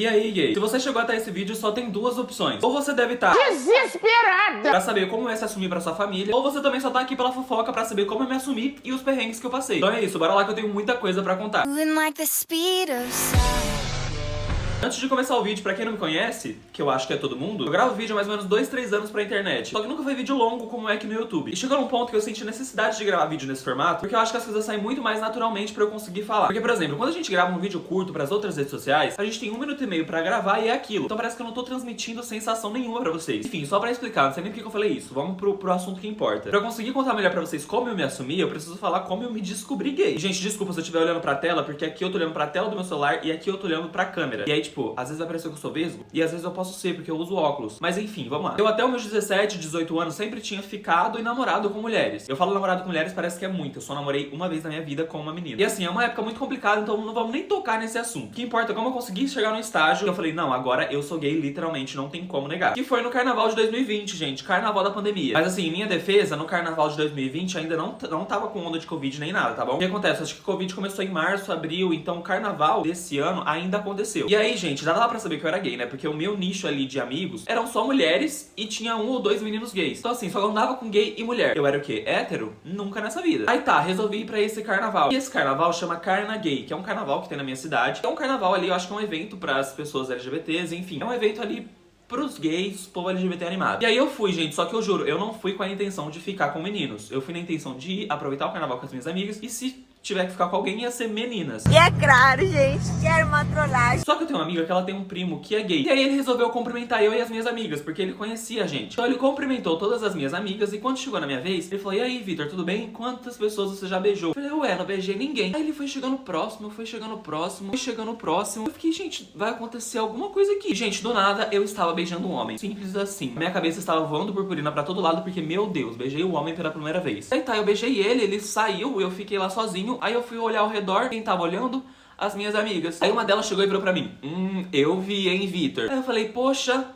E aí, gay? Se você chegou até esse vídeo, só tem duas opções. Ou você deve estar desesperada pra saber como é se assumir pra sua família, ou você também só tá aqui pela fofoca pra saber como eu me assumir e os perrengues que eu passei. Então é isso, bora lá que eu tenho muita coisa pra contar. Antes de começar o vídeo, pra quem não me conhece, que eu acho que é todo mundo, eu gravo vídeo há mais ou menos 2, 3 anos pra internet. Só que nunca foi vídeo longo como é aqui no YouTube. E chegou num ponto que eu senti necessidade de gravar vídeo nesse formato, porque eu acho que as coisas saem muito mais naturalmente pra eu conseguir falar. Porque, por exemplo, quando a gente grava um vídeo curto pras outras redes sociais, a gente tem 1 minuto e meio pra gravar e é aquilo. Então parece que eu não tô transmitindo sensação nenhuma pra vocês. Enfim, só pra explicar, não sei nem porque eu falei isso. Vamos pro assunto que importa. Pra eu conseguir contar melhor pra vocês como eu me assumi, eu preciso falar como eu me descobri gay. E, gente, desculpa se eu estiver olhando pra tela, porque aqui eu tô olhando pra tela do meu celular e aqui eu tô olhando pra câmera. E aí, tipo, às vezes vai parecer que eu sou vesgo, e às vezes eu posso ser, porque eu uso óculos. Mas enfim, vamos lá. Eu até os meus 17, 18 anos sempre tinha ficado e namorado com mulheres. Eu falo namorado com mulheres, parece que é muito. Eu só namorei uma vez na minha vida com uma menina. E assim, é uma época muito complicada, então não vamos nem tocar nesse assunto. O que importa é como eu consegui chegar no estágio que eu falei, não, agora eu sou gay, literalmente, não tem como negar. Que foi no carnaval de 2020, gente. Carnaval da pandemia. Mas assim, em minha defesa, no carnaval de 2020 ainda não tava com onda de Covid nem nada, tá bom? O que acontece? Acho que o Covid começou em março, abril, então o carnaval desse ano ainda aconteceu. E aí, gente, já dava pra saber que eu era gay, né? Porque o meu nicho ali de amigos eram só mulheres e tinha 1 ou 2 meninos gays. Então assim, só andava com gay e mulher. Eu era o quê? Hétero? Nunca nessa vida. Aí tá, resolvi ir pra esse carnaval. E esse carnaval chama Carna Gay, que é um carnaval que tem na minha cidade. É um carnaval ali, eu acho que é um evento pras pessoas LGBTs, enfim. É um evento ali pros gays, povo LGBT animado. E aí eu fui, gente, só que eu juro, eu não fui com a intenção de ficar com meninos. Eu fui na intenção de aproveitar o carnaval com as minhas amigas e se tiver que ficar com alguém, ia ser meninas. E é claro, gente, que era uma trollagem. Só que eu tenho uma amiga que ela tem um primo que é gay. E aí ele resolveu cumprimentar eu e as minhas amigas, porque ele conhecia a gente. Então ele cumprimentou todas as minhas amigas e quando chegou na minha vez, ele falou, e aí, Vitor, tudo bem? Quantas pessoas você já beijou? Eu falei, ué, não beijei ninguém. Aí ele foi chegando próximo, foi chegando próximo, foi chegando próximo. Eu fiquei, gente, vai acontecer alguma coisa aqui. Gente, do nada, eu estava beijando um homem. Simples assim. Minha cabeça estava voando purpurina pra todo lado, porque, meu Deus, beijei o homem pela primeira vez. Aí tá, eu beijei ele saiu, eu fiquei lá sozinho. Aí eu fui olhar ao redor, quem tava olhando? As minhas amigas. Aí uma delas chegou e virou pra mim, eu vi, hein, Vitor? Aí eu falei, poxa,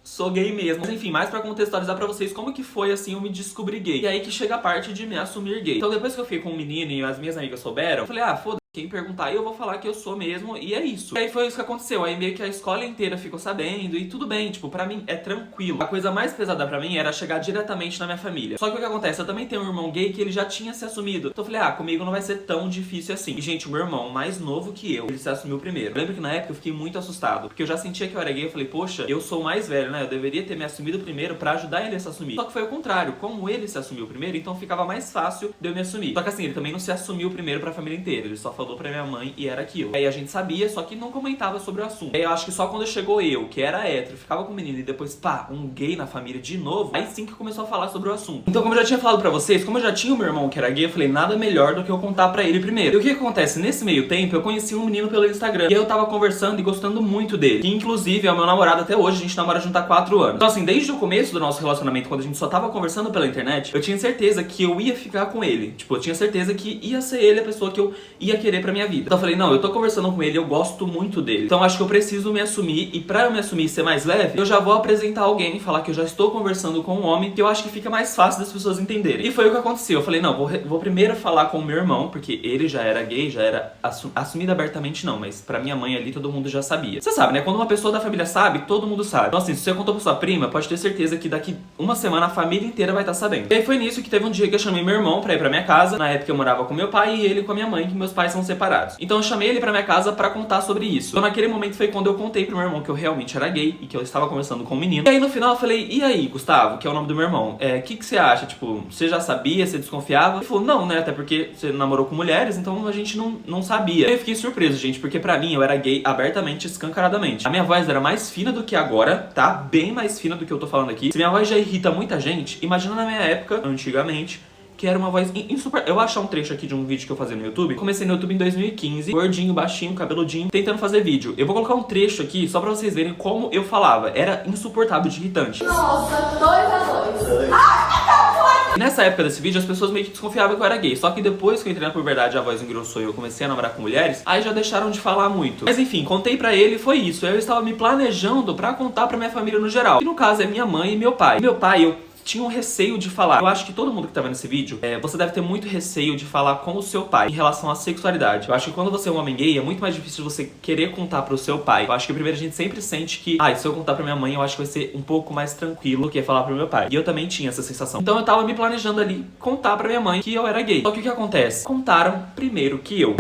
sou gay mesmo. Mas enfim, mais pra contextualizar pra vocês como que foi assim eu me descobri gay. E aí que chega a parte de me assumir gay. Então depois que eu fiquei com um menino e as minhas amigas souberam, eu falei, foda-se. Quem perguntar, eu vou falar que eu sou mesmo, e é isso. E aí foi isso que aconteceu, aí meio que a escola inteira ficou sabendo, e tudo bem, tipo, pra mim é tranquilo. A coisa mais pesada pra mim era chegar diretamente na minha família. Só que o que acontece, eu também tenho um irmão gay que ele já tinha se assumido. Então eu falei, comigo não vai ser tão difícil assim. E gente, o meu irmão, mais novo que eu, ele se assumiu primeiro. Eu lembro que na época eu fiquei muito assustado, porque eu já sentia que eu era gay, eu falei, poxa, eu sou o mais velho, né? Eu deveria ter me assumido primeiro pra ajudar ele a se assumir. Só que foi o contrário, como ele se assumiu primeiro, então ficava mais fácil de eu me assumir. Só que assim, ele também não se assumiu primeiro pra família inteira, ele só falou pra minha mãe e era aquilo. Aí a gente sabia, só que não comentava sobre o assunto. Aí eu acho que só quando chegou eu, que era hétero, ficava com o menino e depois, um gay na família de novo, aí sim que começou a falar sobre o assunto. Então, como eu já tinha falado pra vocês, como eu já tinha o meu irmão que era gay, eu falei, nada melhor do que eu contar pra ele primeiro. E o que acontece? Nesse meio tempo, eu conheci um menino pelo Instagram. E aí eu tava conversando e gostando muito dele. Que inclusive é o meu namorado até hoje, a gente namora junto há 4 anos. Então assim, desde o começo do nosso relacionamento, quando a gente só tava conversando pela internet, eu tinha certeza que eu ia ficar com ele. Tipo, eu tinha certeza que ia ser ele a pessoa que eu ia querer pra minha vida. Então eu falei, não, eu tô conversando com ele, eu gosto muito dele. Então acho que eu preciso me assumir, e pra eu me assumir e ser mais leve, eu já vou apresentar alguém, falar que eu já estou conversando com um homem, que eu acho que fica mais fácil das pessoas entenderem. E foi o que aconteceu. Eu falei, não, vou primeiro falar com o meu irmão, porque ele já era gay, já era assumido abertamente não, mas pra minha mãe ali todo mundo já sabia. Você sabe, né? Quando uma pessoa da família sabe, todo mundo sabe. Então assim, se você contou pra sua prima, pode ter certeza que daqui uma semana a família inteira vai estar sabendo. E aí foi nisso que teve um dia que eu chamei meu irmão pra ir pra minha casa. Na época eu morava com meu pai e ele com a minha mãe, que meus pais são separados. Então eu chamei ele pra minha casa pra contar sobre isso. Então naquele momento foi quando eu contei pro meu irmão que eu realmente era gay e que eu estava conversando com um menino. E aí no final eu falei, e aí, Gustavo, que é o nome do meu irmão, que você acha? Tipo, você já sabia, você desconfiava? Ele falou, não, né, até porque você namorou com mulheres, então a gente não sabia. Eu fiquei surpreso, gente, porque pra mim eu era gay abertamente, escancaradamente. A minha voz era mais fina do que agora, tá? Bem mais fina do que eu tô falando aqui. Se minha voz já irrita muita gente, imagina na minha época, antigamente, que era uma voz insuportável. Eu vou achar um trecho aqui de um vídeo que eu fazia no YouTube. Comecei no YouTube em 2015, gordinho, baixinho, cabeludinho, tentando fazer vídeo. Eu vou colocar um trecho aqui só pra vocês verem como eu falava. Era insuportável de irritante. Nossa, 2-2. Ai, E nessa época desse vídeo, as pessoas meio que desconfiavam que eu era gay. Só que depois que eu entrei na puberdade, a voz engrossou e eu comecei a namorar com mulheres, aí já deixaram de falar muito. Mas enfim, contei pra ele, foi isso. Eu estava me planejando pra contar pra minha família no geral. E no caso é minha mãe e meu pai. E meu pai, eu tinha um receio de falar. Eu acho que todo mundo que tá vendo esse vídeo, você deve ter muito receio de falar com o seu pai em relação à sexualidade. Eu acho que quando você é um homem gay, é muito mais difícil você querer contar pro seu pai. Eu acho que primeiro a gente sempre sente que, se eu contar pra minha mãe, eu acho que vai ser um pouco mais tranquilo do que falar pro meu pai. E eu também tinha essa sensação. Então eu tava me planejando ali contar pra minha mãe que eu era gay. Só que o que acontece? Contaram primeiro que eu.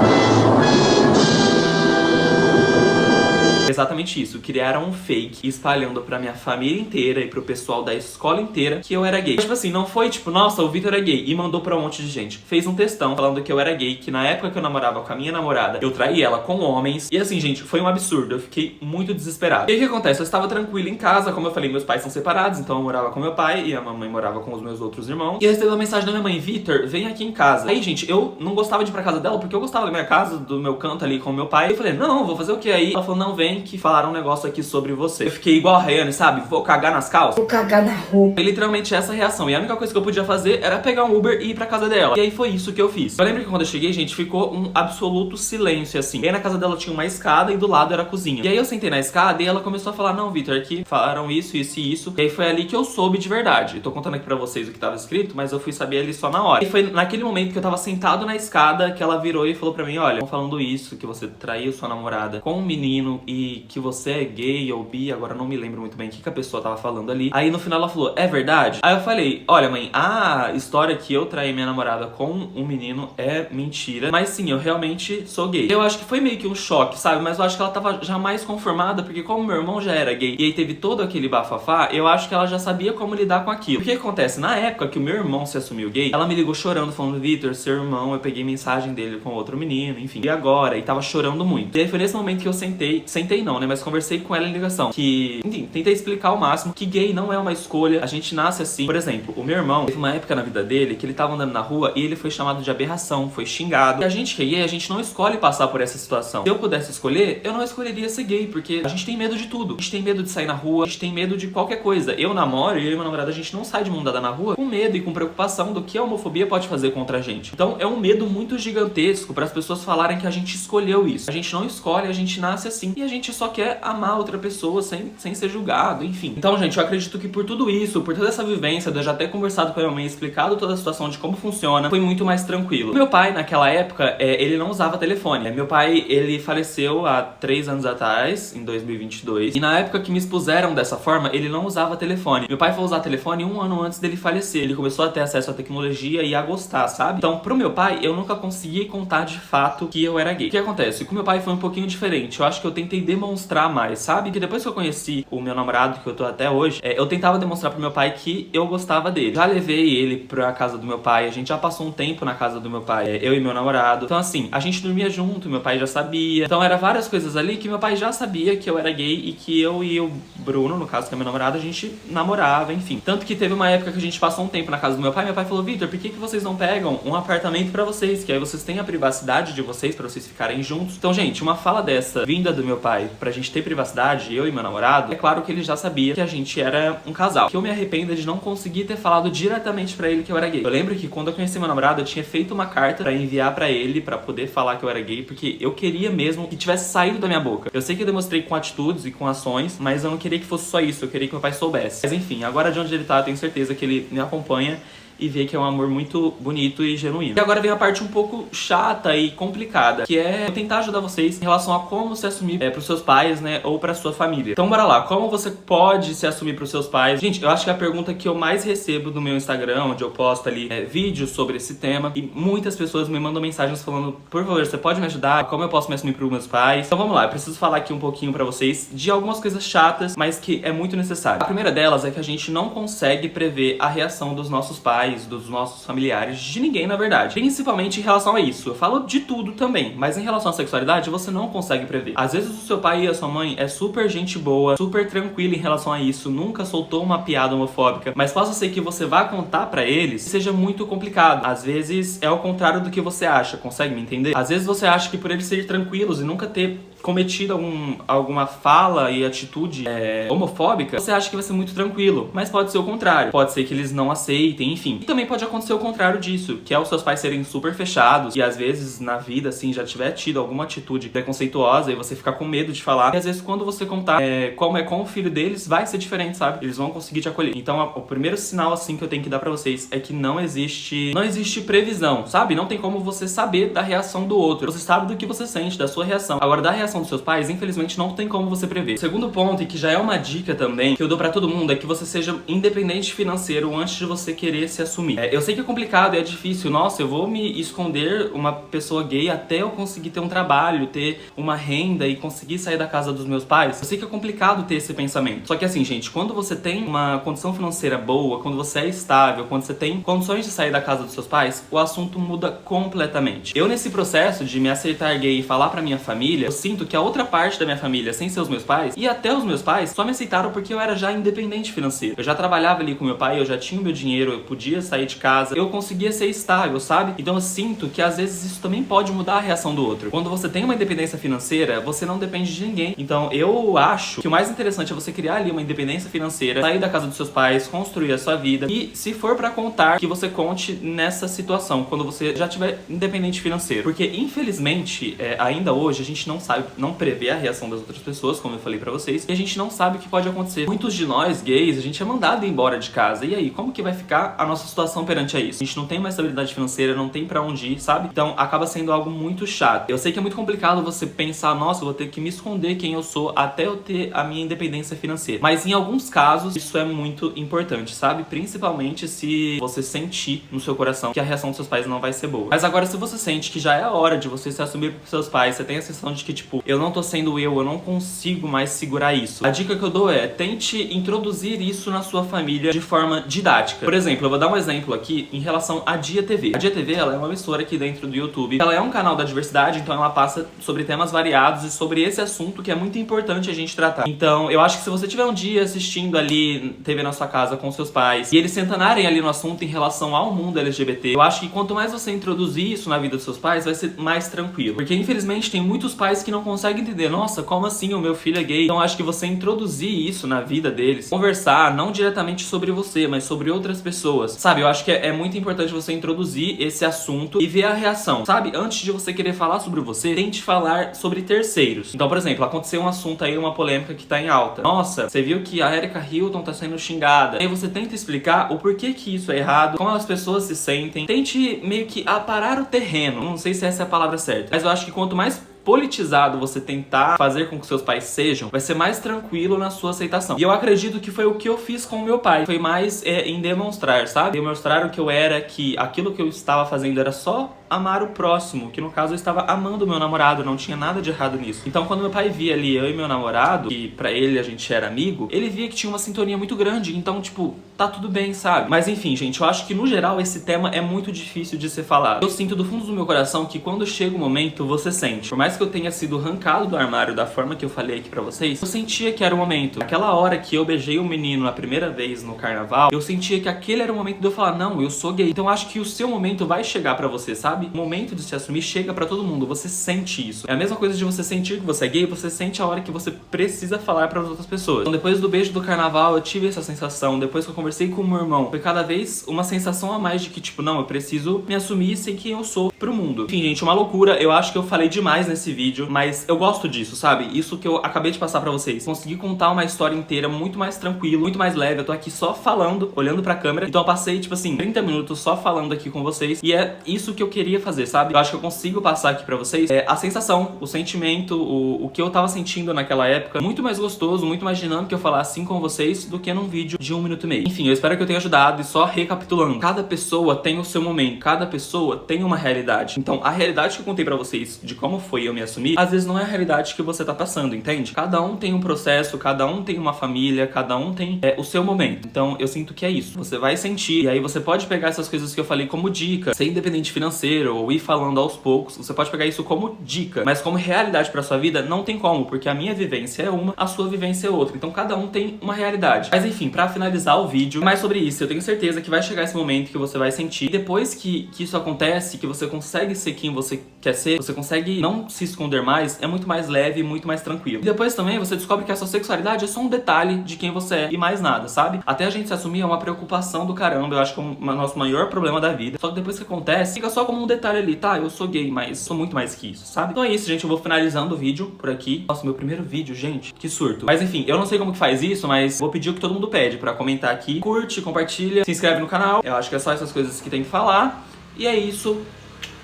Exatamente isso, criaram um fake espalhando pra minha família inteira e pro pessoal da escola inteira que eu era gay. Tipo assim, não foi tipo, nossa, o Vitor é gay e mandou pra um monte de gente. Fez um textão falando que eu era gay, que na época que eu namorava com a minha namorada, eu traí ela com homens. E assim, gente, foi um absurdo, eu fiquei muito desesperado. E aí o que acontece? Eu estava tranquilo em casa, como eu falei, meus pais são separados, então eu morava com meu pai e a mamãe morava com os meus outros irmãos. E eu recebi uma mensagem da minha mãe, Vitor, vem aqui em casa. Aí, gente, eu não gostava de ir pra casa dela porque eu gostava da minha casa, do meu canto ali com o meu pai. Eu falei, não, vou fazer o que aí? Ela falou, não, vem que falaram um negócio aqui sobre você. Eu fiquei igual a Rayane, sabe? Vou cagar nas calças. Vou cagar na roupa. Foi literalmente essa reação. E a única coisa que eu podia fazer era pegar um Uber e ir pra casa dela. E aí foi isso que eu fiz. Eu lembro que quando eu cheguei, gente, ficou um absoluto silêncio, assim. E aí na casa dela tinha uma escada e do lado era a cozinha. E aí eu sentei na escada e ela começou a falar, não, Vitor, aqui falaram isso, isso e isso. E aí foi ali que eu soube de verdade. Eu tô contando aqui pra vocês o que tava escrito, mas eu fui saber ali só na hora. E foi naquele momento que eu tava sentado na escada que ela virou e falou pra mim, olha, estão falando isso, que você traiu sua namorada com um menino e que você é gay ou bi, agora eu não me lembro muito bem o que a pessoa tava falando ali. Aí no final ela falou, é verdade? Aí eu falei, olha mãe, a história que eu traí minha namorada com um menino é mentira, mas sim, eu realmente sou gay. Eu acho que foi meio que um choque, sabe? Mas eu acho que ela tava já mais conformada, porque como meu irmão já era gay e aí teve todo aquele bafafá, eu acho que ela já sabia como lidar com aquilo. O que acontece? Na época que o meu irmão se assumiu gay, ela me ligou chorando, falando, Vitor, seu irmão, eu peguei mensagem dele com outro menino, enfim, e agora? E tava chorando muito. E aí foi nesse momento que eu sentei não, né? Mas conversei com ela em ligação. Que, enfim, tentei explicar ao máximo que gay não é uma escolha, a gente nasce assim. Por exemplo, o meu irmão teve uma época na vida dele que ele tava andando na rua e ele foi chamado de aberração, foi xingado. E a gente que é gay, a gente não escolhe passar por essa situação. Se eu pudesse escolher, eu não escolheria ser gay, porque a gente tem medo de tudo. A gente tem medo de sair na rua, a gente tem medo de qualquer coisa. Eu namoro e eu e meu namorado, a gente não sai de mão dada na rua com medo e com preocupação do que a homofobia pode fazer contra a gente. Então é um medo muito gigantesco para as pessoas falarem que a gente escolheu isso. A gente não escolhe, a gente nasce assim. E a gente só quer amar outra pessoa sem ser julgado, enfim. Então, gente, eu acredito que por tudo isso, por toda essa vivência, de eu já ter conversado com a minha mãe, explicado toda a situação de como funciona, foi muito mais tranquilo. Meu pai, naquela época, ele não usava telefone. Meu pai, ele faleceu há 3 anos atrás, em 2022. E na época que me expuseram dessa forma, ele não usava telefone. Meu pai foi usar telefone 1 ano antes dele falecer. Ele começou a ter acesso à tecnologia e a gostar, sabe? Então, pro meu pai, eu nunca consegui contar de fato que eu era gay. O que acontece? Com meu pai foi um pouquinho diferente. Eu acho que eu tentei demonstrar mais, sabe? Que depois que eu conheci o meu namorado, que eu tô até hoje, eu tentava demonstrar pro meu pai que eu gostava dele. Já levei ele pra casa do meu pai, a gente já passou um tempo na casa do meu pai, eu e meu namorado. Então assim, a gente dormia junto, meu pai já sabia. Então era várias coisas ali que meu pai já sabia que eu era gay e que eu e o Bruno, no caso que é meu namorado, a gente namorava, enfim. Tanto que teve uma época que a gente passou um tempo na casa do meu pai falou, Vitor, por que vocês não pegam um apartamento pra vocês? Que aí vocês têm a privacidade de vocês, pra vocês ficarem juntos. Então, gente, uma fala dessa, vinda do meu pai, pra gente ter privacidade, eu e meu namorado, é claro que ele já sabia que a gente era um casal. Que eu me arrependo de não conseguir ter falado diretamente pra ele que eu era gay. Eu lembro que quando eu conheci meu namorado, eu tinha feito uma carta pra enviar pra ele, pra poder falar que eu era gay, porque eu queria mesmo que tivesse saído da minha boca. Eu sei que eu demonstrei com atitudes e com ações, mas eu não queria que fosse só isso, eu queria que meu pai soubesse. Mas enfim, agora de onde ele tá, eu tenho certeza que ele me acompanha e ver que é um amor muito bonito e genuíno. E agora vem a parte um pouco chata e complicada, que é tentar ajudar vocês em relação a como se assumir pros seus pais, né, ou pra sua família. Então bora lá, como você pode se assumir pros seus pais? Gente, eu acho que é a pergunta que eu mais recebo no meu Instagram, onde eu posto ali vídeos sobre esse tema, e muitas pessoas me mandam mensagens falando, por favor, você pode me ajudar? Como eu posso me assumir pros meus pais? Então vamos lá, eu preciso falar aqui um pouquinho pra vocês de algumas coisas chatas, mas que é muito necessário. A primeira delas é que a gente não consegue prever a reação dos nossos pais, dos nossos familiares, de ninguém na verdade. Principalmente em relação a isso. Eu falo de tudo também, mas em relação à sexualidade você não consegue prever. Às vezes o seu pai e a sua mãe é super gente boa, super tranquila em relação a isso, nunca soltou uma piada homofóbica, mas possa ser que você vá contar pra eles seja muito complicado. Às vezes é ao contrário do que você acha, consegue me entender? Às vezes você acha que por eles serem tranquilos e nunca ter cometido alguma fala e atitude homofóbica, você acha que vai ser muito tranquilo. Mas pode ser o contrário. Pode ser que eles não aceitem, enfim. E também pode acontecer o contrário disso, que é os seus pais serem super fechados e às vezes na vida, assim, já tiver tido alguma atitude preconceituosa e você ficar com medo de falar. E às vezes quando você contar como é com o filho deles, vai ser diferente, sabe? Eles vão conseguir te acolher. Então o primeiro sinal, assim, que eu tenho que dar pra vocês é que não existe previsão, sabe? Não tem como você saber da reação do outro. Você sabe do que você sente, da sua reação. Agora, da reação dos seus pais, infelizmente, não tem como você prever. O segundo ponto, e que já é uma dica também, que eu dou pra todo mundo, é que você seja independente financeiro antes de você querer se assumir. Eu sei que é complicado e é difícil. Nossa, eu vou me esconder uma pessoa gay até eu conseguir ter um trabalho, ter uma renda e conseguir sair da casa dos meus pais. Eu sei que é complicado ter esse pensamento. Só que assim, gente, quando você tem uma condição financeira boa, quando você é estável, quando você tem condições de sair da casa dos seus pais, o assunto muda completamente. Eu, nesse processo de me aceitar gay e falar pra minha família, eu sinto que a outra parte da minha família, sem ser os meus pais, e até os meus pais, só me aceitaram porque eu era já independente financeiro. Eu já trabalhava ali com meu pai, eu já tinha o meu dinheiro, eu podia sair de casa, eu conseguia ser estável, sabe? Então eu sinto que às vezes isso também pode mudar a reação do outro. Quando você tem uma independência financeira, você não depende de ninguém. Então eu acho que o mais interessante é você criar ali uma independência financeira, sair da casa dos seus pais, construir a sua vida e, se for pra contar, que você conte nessa situação, quando você já tiver independente financeiro. Porque, infelizmente, ainda hoje a gente não sabe, não prevê a reação das outras pessoas, como eu falei pra vocês, e a gente não sabe o que pode acontecer. Muitos de nós, gays, a gente é mandado embora de casa. E aí, como que vai ficar a nossa situação perante a isso? A gente não tem uma estabilidade financeira, não tem pra onde ir, sabe? Então, acaba sendo algo muito chato. Eu sei que é muito complicado você pensar, nossa, eu vou ter que me esconder quem eu sou até eu ter a minha independência financeira. Mas em alguns casos, isso é muito importante, sabe? Principalmente se você sentir no seu coração que a reação dos seus pais não vai ser boa. Mas agora, se você sente que já é a hora de você se assumir pros seus pais, você tem a sensação de que, tipo, eu não tô sendo eu não consigo mais segurar isso. A dica que eu dou é, tente introduzir isso na sua família de forma didática. Por exemplo, eu vou dar um exemplo aqui em relação à Dia TV. A Dia TV, ela é uma emissora aqui dentro do YouTube. Ela é um canal da diversidade, então ela passa sobre temas variados e sobre esse assunto que é muito importante a gente tratar. Então, eu acho que se você tiver um dia assistindo ali TV na sua casa com seus pais e eles se antenarem ali no assunto em relação ao mundo LGBT, eu acho que quanto mais você introduzir isso na vida dos seus pais, vai ser mais tranquilo. Porque, infelizmente, tem muitos pais que não conseguem entender. Nossa, como assim? O meu filho é gay. Então, acho que você introduzir isso na vida deles, conversar não diretamente sobre você, mas sobre outras pessoas, sabe? Eu acho que é muito importante você introduzir esse assunto e ver a reação, sabe? Antes de você querer falar sobre você, tente falar sobre terceiros. Então, por exemplo, aconteceu um assunto aí, uma polêmica que tá em alta. Nossa, você viu que a Erika Hilton tá sendo xingada. Aí você tenta explicar o porquê que isso é errado, como as pessoas se sentem. Tente meio que aparar o terreno. Não sei se essa é a palavra certa, mas eu acho que quanto mais politizado você tentar fazer com que seus pais sejam, vai ser mais tranquilo na sua aceitação. E eu acredito que foi o que eu fiz com o meu pai. Foi mais em demonstrar, sabe? Demonstrar o que eu era, que aquilo que eu estava fazendo era só amar o próximo, que no caso eu estava amando o meu namorado, não tinha nada de errado nisso. Então quando meu pai via ali eu e meu namorado, que pra ele a gente era amigo, ele via que tinha uma sintonia muito grande, então tipo, tá tudo bem, sabe? Mas enfim, gente, eu acho que no geral esse tema é muito difícil de ser falado. Eu sinto do fundo do meu coração que quando chega o momento, você sente. Por mais que eu tenha sido arrancado do armário da forma que eu falei aqui pra vocês, eu sentia que era o momento. Aquela hora que eu beijei o menino a primeira vez no carnaval, eu sentia que aquele era o momento de eu falar, não, eu sou gay. Então eu acho que o seu momento vai chegar pra você, sabe? O momento de se assumir chega pra todo mundo, você sente isso. É a mesma coisa de você sentir que você é gay, você sente a hora que você precisa falar para as outras pessoas. Então depois do beijo do carnaval eu tive essa sensação, depois que eu conversei com o meu irmão, foi cada vez uma sensação a mais de que tipo, não, eu preciso me assumir e ser quem eu sou pro mundo. Enfim, gente, uma loucura, eu acho que eu falei demais nesse vídeo, mas eu gosto disso, sabe? Isso que eu acabei de passar pra vocês. Consegui contar uma história inteira muito mais tranquilo, muito mais leve, eu tô aqui só falando, olhando pra câmera, então eu passei tipo assim, 30 minutos só falando aqui com vocês, e é isso que eu queria fazer, sabe? Eu acho que eu consigo passar aqui pra vocês a sensação, o sentimento, o que eu tava sentindo naquela época, muito mais gostoso, muito mais dinâmico eu falar assim com vocês do que num vídeo de 1 minuto e meio. Enfim, eu espero que eu tenha ajudado e só recapitulando, cada pessoa tem o seu momento, cada pessoa tem uma realidade. Então, a realidade que eu contei pra vocês de como foi eu me assumir, às vezes não é a realidade que você tá passando, entende? Cada um tem um processo, cada um tem uma família, cada um tem o seu momento. Então, eu sinto que é isso. Você vai sentir, e aí você pode pegar essas coisas que eu falei como dica, ser independente financeiro, roteiro ou ir falando aos poucos. Você pode pegar isso como dica, mas como realidade pra sua vida, não tem como, porque a minha vivência é uma, a sua vivência é outra. Então cada um tem uma realidade. Mas enfim, pra finalizar o vídeo, mais sobre isso, eu tenho certeza que vai chegar esse momento que você vai sentir. Depois que isso acontece, que você consegue ser quem você quer ser, você consegue não se esconder mais, é muito mais leve e muito mais tranquilo. E depois também você descobre que a sua sexualidade é só um detalhe de quem você é e mais nada, sabe? Até a gente se assumir é uma preocupação do caramba, eu acho que é o nosso maior problema da vida. Só que depois que acontece, fica só como um detalhe ali, tá? Eu sou gay, mas sou muito mais que isso, sabe? Então é isso, gente, eu vou finalizando o vídeo por aqui. Nossa, meu primeiro vídeo, gente, que surto. Mas enfim, eu não sei como que faz isso, mas vou pedir o que todo mundo pede pra comentar aqui. Curte, compartilha, se inscreve no canal. Eu acho que é só essas coisas que tem que falar. E é isso,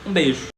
um beijo.